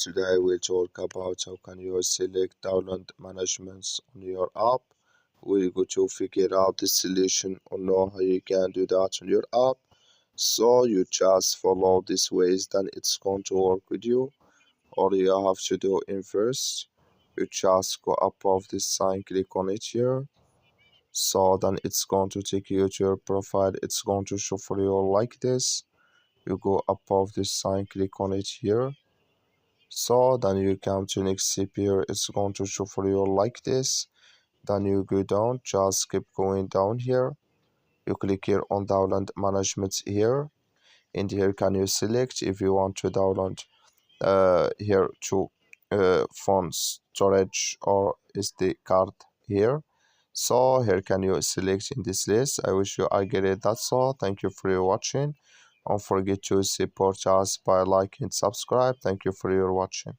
Today we'll talk about how can you select download managements on your app. We're going to figure out the solution or know how you can do that on your app. So you just follow these ways, then it's going to work with you. All you have to do in first, you just go above this sign, click on it here. So then it's going to take you to your profile. It's going to show for you like this. You go above this sign, click on it here. So then you come to next CPU, it's going to show for you like this. Then you go down, just keep going down here. You click here on download management here. And here can you select if you want to download here to phone storage or SD card here. So here can you select in this list. I wish you I get it. That's all. Thank you for your watching. Don't forget to support us by like and subscribe. Thank you for your watching.